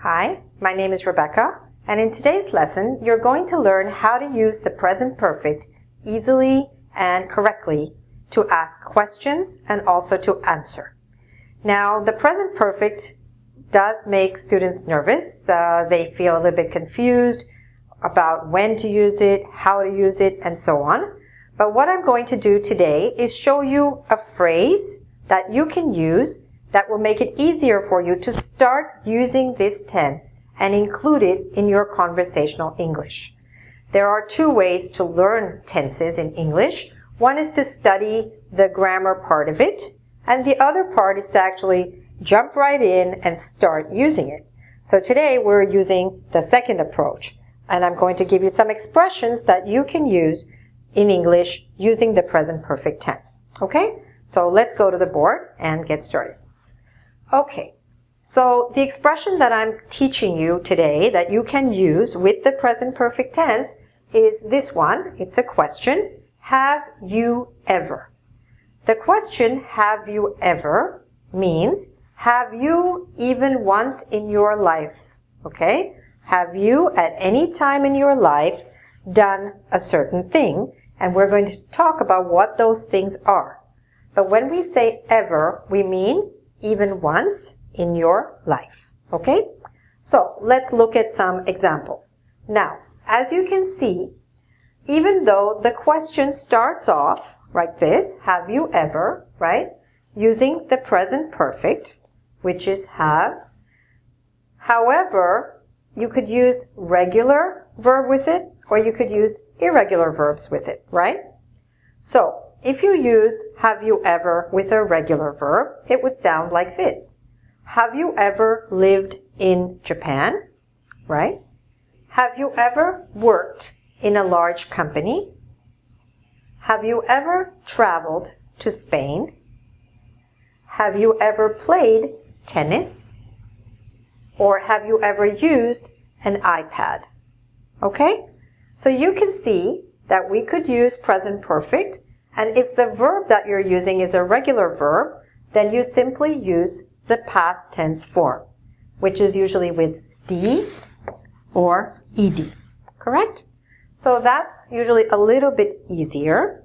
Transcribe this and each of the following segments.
Hi, my name is Rebecca, and in today's lesson, you're going to learn how to use the present perfect easily and correctly to ask questions and also to answer. Now, the present perfect does make students nervous. They feel a little bit confused about when to use it, how to use it, and so on. But what I'm going to do today is show you a phrase that you can use that will make it easier for you to start using this tense and include it in your conversational English. There are two ways to learn tenses in English. One is to study the grammar part of it, and the other part is to actually jump right in and start using it. So today we're using the second approach, and I'm going to give you some expressions that you can use in English using the present perfect tense. Okay? So let's go to the board and get started. Okay, so the expression that I'm teaching you today that you can use with the present perfect tense is this one. It's a question. Have you ever? The question, have you ever, means, have you even once in your life? Okay? Have you at any time in your life done a certain thing? And we're going to talk about what those things are. But when we say ever, we mean even once in your life. Okay? So let's look at some examples. Now, as you can see, even though the question starts off like this, have you ever, right? Using the present perfect, which is have. However, you could use regular verb with it, or you could use irregular verbs with it, right? So, if you use have you ever with a regular verb, it would sound like this. Have you ever lived in Japan? Right? Have you ever worked in a large company? Have you ever traveled to Spain? Have you ever played tennis? Or have you ever used an iPad? Okay? So you can see that we could use present perfect. And if the verb that you're using is a regular verb, then you simply use the past tense form, which is usually with D or ED. Correct? So that's usually a little bit easier.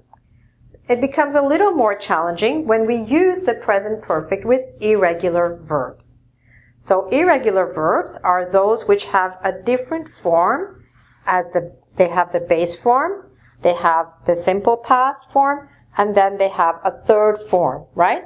It becomes a little more challenging when we use the present perfect with irregular verbs. So irregular verbs are those which have a different form as they have the base form. They have the simple past form, and then they have a third form, right?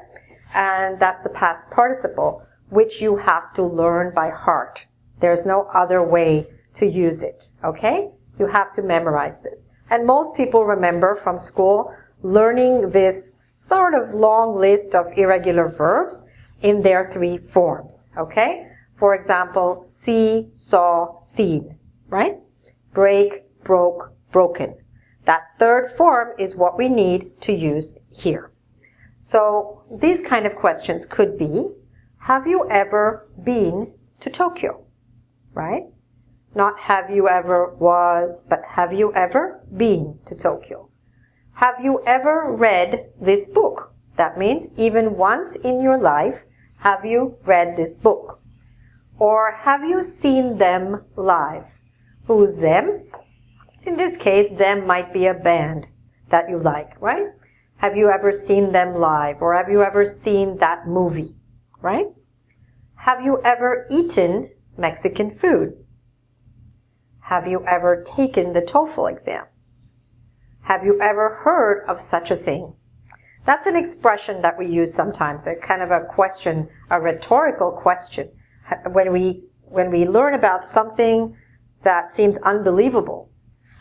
And that's the past participle, which you have to learn by heart. There's no other way to use it, okay? You have to memorize this. And most people remember from school learning this sort of long list of irregular verbs in their three forms, okay? For example, see, saw, seen, right? Break, broke, broken. That third form is what we need to use here. So these kind of questions could be, have you ever been to Tokyo? Right? Not have you ever was, but have you ever been to Tokyo? Have you ever read this book? That means even once in your life, have you read this book? Or have you seen them live? Who's them? In this case, them might be a band that you like, right? Have you ever seen them live? Or have you ever seen that movie, right? Have you ever eaten Mexican food? Have you ever taken the TOEFL exam? Have you ever heard of such a thing? That's an expression that we use sometimes, a kind of a question, a rhetorical question. When we learn about something that seems unbelievable,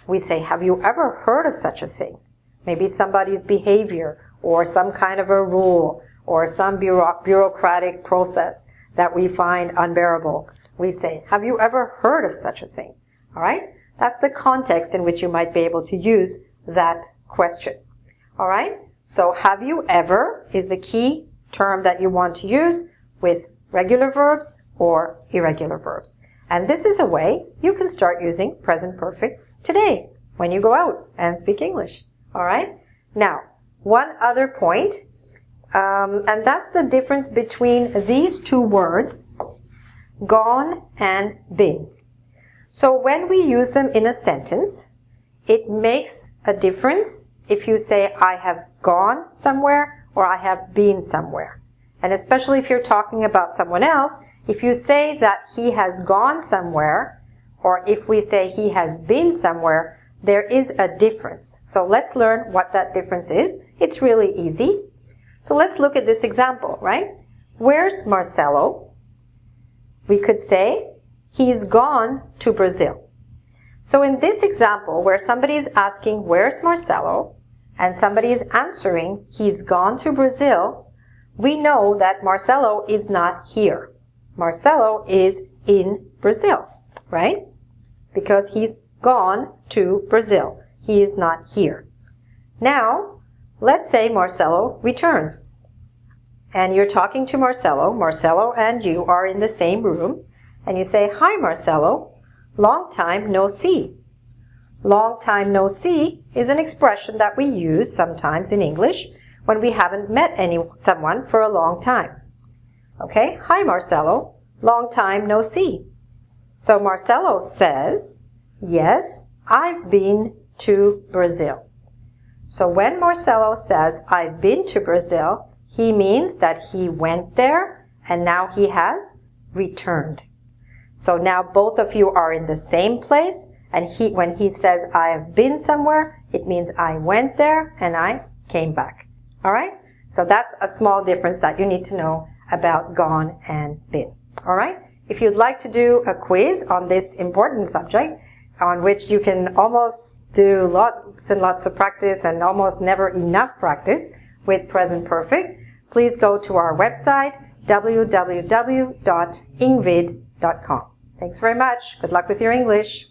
we say, have you ever heard of such a thing? Maybe somebody's behavior or some kind of a rule or some bureaucratic process that we find unbearable. We say, have you ever heard of such a thing? All right? That's the context in which you might be able to use that question. All right? So have you ever is the key term that you want to use with regular verbs or irregular verbs. And this is a way you can start using present perfect today when you go out and speak English. All right? Now, one other point, and that's the difference between these two words gone and been. So when we use them in a sentence, it makes a difference if you say I have gone somewhere or I have been somewhere. And especially if you're talking about someone else, if you say that he has gone somewhere, or if we say he has been somewhere, there is a difference. So let's learn what that difference is. It's really easy. So let's look at this example, right? Where's Marcelo? We could say, he's gone to Brazil. So in this example, where somebody is asking, where's Marcelo? And somebody is answering, he's gone to Brazil, we know that Marcelo is not here. Marcelo is in Brazil, right? Because he's gone to Brazil. He is not here. Now, let's say Marcelo returns. And you're talking to Marcelo. Marcelo and you are in the same room. And you say, hi Marcelo, long time no see. Long time no see is an expression that we use sometimes in English when we haven't met someone for a long time. Okay, hi Marcelo, long time no see. So Marcelo says, yes, I've been to Brazil. So when Marcelo says, I've been to Brazil, he means that he went there and now he has returned. So now both of you are in the same place, and when he says, I have been somewhere, it means I went there and I came back. All right? So that's a small difference that you need to know about gone and been. All right? If you'd like to do a quiz on this important subject, on which you can almost do lots and lots of practice and almost never enough practice with present perfect, please go to our website, www.engvid.com. Thanks very much. Good luck with your English.